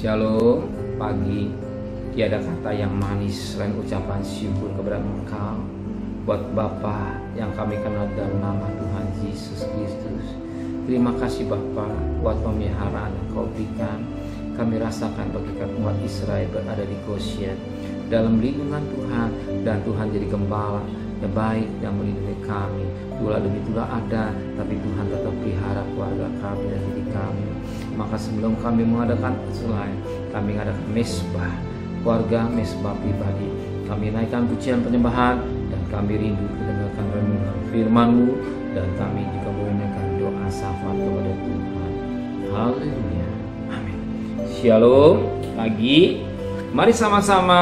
Shalom, pagi. Tiada kata yang manis selain ucapan syukur kepada Engkau, buat Bapa yang kami kenal dalam nama Tuhan Yesus Kristus. Terima kasih Bapa buat pemeliharaan yang Kau berikan. Kami rasakan bagikan umat Israel berada di Goshen dalam lindungan Tuhan, dan Tuhan jadi gembala yang baik yang melindungi kami. Tulah demi tulah ada, tapi Tuhan tetap pelihara keluarga kami dan diri kami. Maka sebelum kami mengadakan selain, kami mengadakan mesbah keluarga, mesbah pribadi, kami naikkan pujian penyembahan, dan kami rindu mendengarkan renungan firman-Mu, dan kami juga mendengarkan doa syafaat kepada Tuhan. Haleluya, amin. Shalom, pagi. Mari sama-sama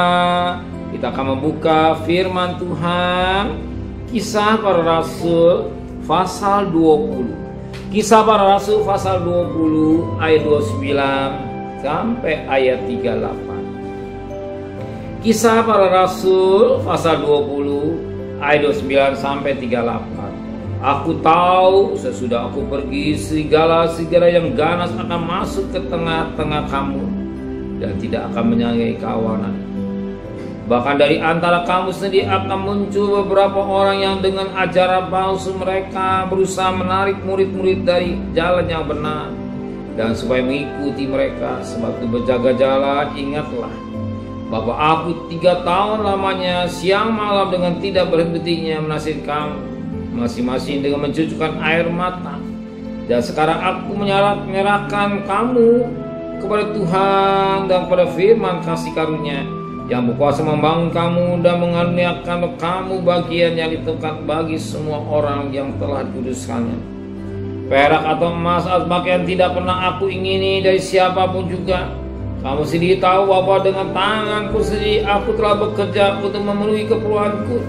kita akan membuka firman Tuhan. Kisah Para Rasul pasal 20. Kisah Para Rasul pasal 20 ayat 29 sampai ayat 38. Kisah Para Rasul pasal 20 ayat 29 sampai 38. Aku tahu sesudah aku pergi, serigala-serigala yang ganas akan masuk ke tengah-tengah kamu dan tidak akan menyayangi kawanan. Bahkan dari antara kamu sendiri akan muncul beberapa orang yang dengan ajaran palsu mereka berusaha menarik murid-murid dari jalan yang benar. Dan supaya mengikuti mereka, sebab itu berjaga-jaga, ingatlah bahwa aku 3 tahun lamanya siang malam dengan tidak berhentinya menasihati kamu, masing-masing dengan mencucurkan air mata. Dan sekarang aku menyerahkan kamu kepada Tuhan dan kepada firman kasih karunia yang berkuasa membangun kamu dan mengaruniakan kamu bagian yang ditentukan bagi semua orang yang telah dikuduskannya. Perak atau emas atau pakaian tidak pernah aku ingini dari siapapun juga. Kamu sendiri tahu bahwa dengan tanganku sendiri aku telah bekerja untuk memenuhi keperluanku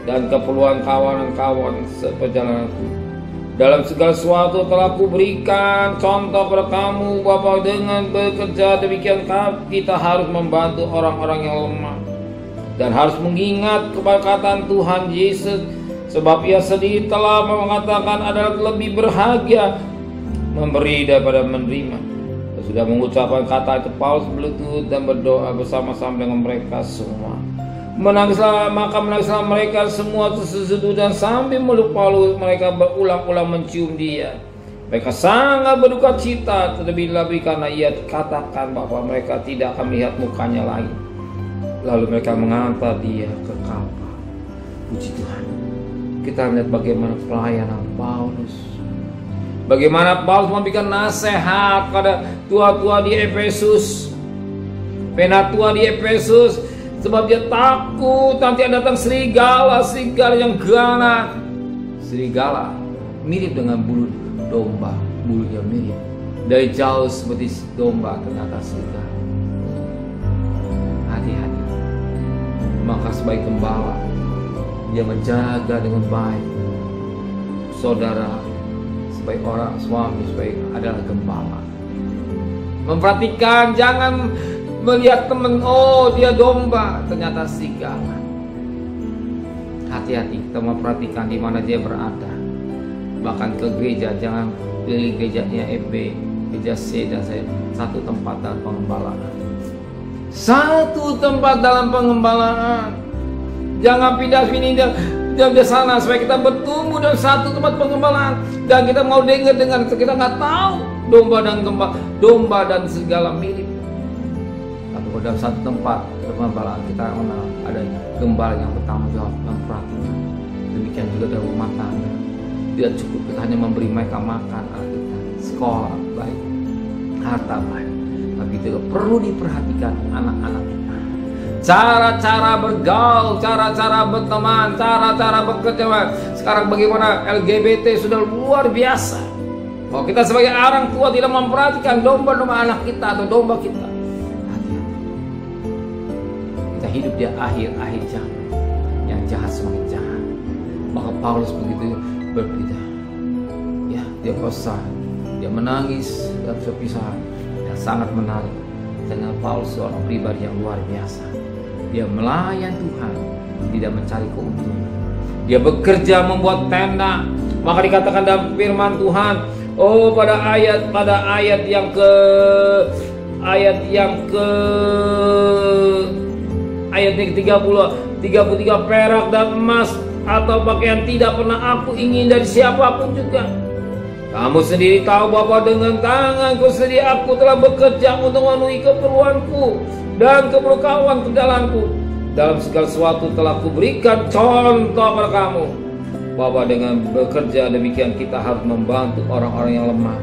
dan keperluan kawan-kawan seperjalananku. Dalam segala sesuatu telah kuberikan contoh kepada kamu bahwa dengan bekerja demikian kita harus membantu orang-orang yang lemah dan harus mengingat keberkatan Tuhan Yesus, sebab Ia sendiri telah mengatakan adalah lebih berharga memberi daripada menerima. Sudah mengucapkan kata itu, Paulus berlutut dan berdoa bersama-sama dengan mereka semua. Menangislah mereka semua terseduh, dan sambil meluk Paulus mereka berulang-ulang mencium dia. Mereka sangat berduka cita, terlebih-lebih karena ia katakan bahwa mereka tidak akan melihat mukanya lagi. Lalu mereka mengantar dia ke kapal. Puji Tuhan, kita melihat bagaimana pelayanan Paulus, bagaimana Paulus memberikan nasihat pada tua-tua di Efesus, penatua di Efesus. Sebab dia takut nanti ada datang serigala yang ganas. Serigala mirip dengan bulu domba, bulunya mirip. Dari jauh seperti domba, ternyata serigala. Hati-hati. Maka sebagai gembala, dia menjaga dengan baik saudara, sebagai orang suami, sebagai adalah gembala. Memperhatikan, jangan melihat teman, oh dia domba, ternyata serigala. Hati-hati kita memperhatikan di mana dia berada. Bahkan ke gereja, jangan pilih gerejanya FB, gereja C dan saya. Satu tempat dalam pengembalaan. Satu tempat dalam pengembalaan. Jangan pindah sini dan sana, supaya kita bertumbuh dalam satu tempat pengembalaan. Dan kita mau dengar dengan kita nggak tahu domba dan serigala mirip. Dalam satu tempat pengembalaan kita mengenal ada gembala yang bertanggung jawab dan perhatian. Demikian juga dalam rumah tangga, tidak cukup kita hanya memberi mereka makan, kita sekolah baik, harta baik, tapi juga perlu diperhatikan anak-anak kita. Cara-cara bergaul, cara-cara berteman, cara-cara bekerja. Sekarang bagaimana LGBT sudah luar biasa. Kalau kita sebagai orang tua tidak memperhatikan domba-domba anak kita atau domba kita, hidup di akhir zaman yang jahat semakin jahat. Maka Paulus begitu berbeda. Ya, dia pesan, dia menangis dalam perpisahan yang sangat menarik. Karena Paulus seorang pribadi yang luar biasa. Dia melayan Tuhan, tidak mencari keuntungan. Dia bekerja membuat tenda. Maka dikatakan dalam firman Tuhan, pada ayat yang ke ayat yang ke-33, perak dan emas atau pakaian tidak pernah aku ingin dari siapapun juga. Kamu sendiri tahu bahwa dengan tanganku sendiri aku telah bekerja untuk memenuhi keperluanku dan keberkawan kedalamku. Dalam segala sesuatu telah kuberikan contoh kepada kamu, bahwa dengan bekerja demikian kita harus membantu orang-orang yang lemah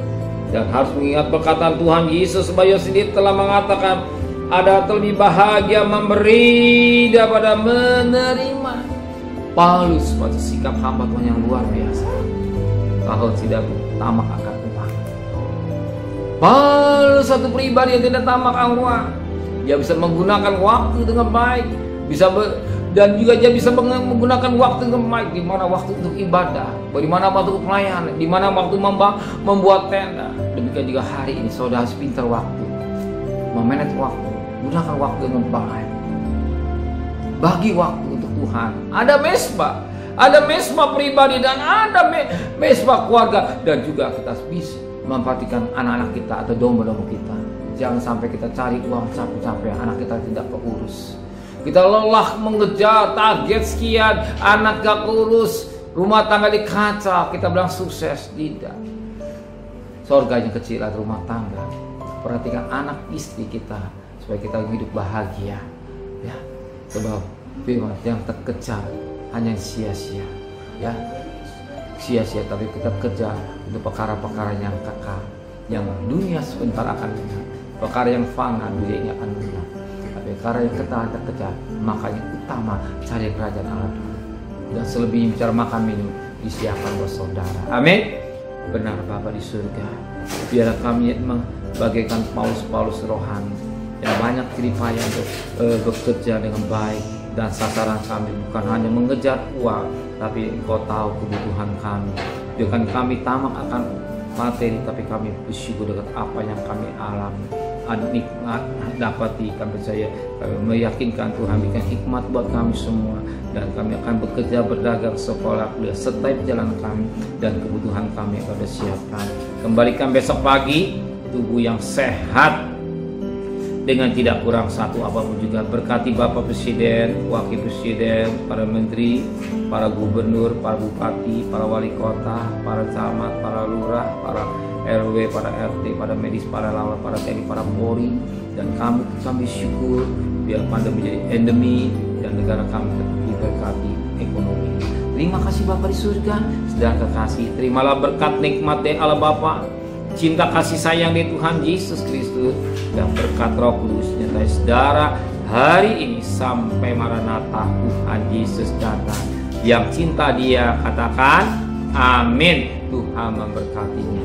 dan harus mengingat perkataan Tuhan Yesus sebab sendiri telah mengatakan, ada lebih bahagia memberi daripada menerima. Paulus pada sikap hamba Tuhan yang luar biasa. Paulus tidak tamak akan uang. Paulus satu pribadi yang tidak tamak akan uang. Dia bisa menggunakan waktu dengan baik, dan juga dia bisa menggunakan waktu dengan baik. Di mana waktu untuk ibadah, di mana waktu untuk pelayanan, di mana waktu membuat tenda. Demikian juga hari ini saudara harus pintar waktu, memanage waktu, gunakan waktu dengan baik. Bagi waktu untuk Tuhan. Ada mesbah pribadi dan ada mesbah keluarga, dan juga kita bisa memperhatikan anak-anak kita atau domba-domba kita. Jangan sampai kita cari uang capek-capek, anak kita tidak keurus. Kita lelah mengejar target sekian, anak gak keurus, rumah tangga dikaca, kita bilang sukses. Tidak. Surganya kecil adalah rumah tangga. Perhatikan anak istri kita supaya kita hidup bahagia. Ya, sebab firman yang terkejar hanya sia-sia, ya, sia-sia. Tapi kita kerja untuk perkara-perkara yang kekal, yang dunia sebentar akan hilang, perkara yang fana dunia ini akan hilang. Tapi perkara yang kekal kita kerja, makanya utama cari kerajaan Allah dulu. Dan selebihnya bicara makan minum disiapkan buat saudara. Amin. Benar Bapa di surga, biarlah kami bagaikan Paulus rohani yang banyak jeripaya untuk bekerja dengan baik. Dan sasaran kami bukan hanya mengejar uang, tapi Engkau tahu kebutuhan kami. Bukan kami tamak akan materi, tapi kami bersyukur dengan apa yang kami alami. Nikmat dapati, kami percaya, kami meyakinkan Tuhan berikan hikmat buat kami semua. Dan kami akan bekerja, berdagang, sekolah, kuliah, setiap jalan kami. Dan kebutuhan kami akan disiapkan. Kembalikan besok pagi, tubuh yang sehat, dengan tidak kurang satu apapun juga. Berkati Bapak Presiden, Wakil Presiden, para Menteri, para Gubernur, para Bupati, para Wali Kota, para Camat, para Lurah, para RW, para RT, para medis, para lawan, para TNI, para Polri. Dan kami syukur biar pandemi menjadi endemi dan negara kami tetap diberkati ekonomi. Terima kasih Bapak di surga, saudara kekasih, terimalah berkat nikmat dari Allah Bapa, cinta kasih sayang dari Tuhan Yesus Kristus, dan berkat Roh Kudus nyertai saudara hari ini sampai Maranatha Tuhan Yesus datang. Yang cinta Dia katakan amin. Tuhan memberkatinya.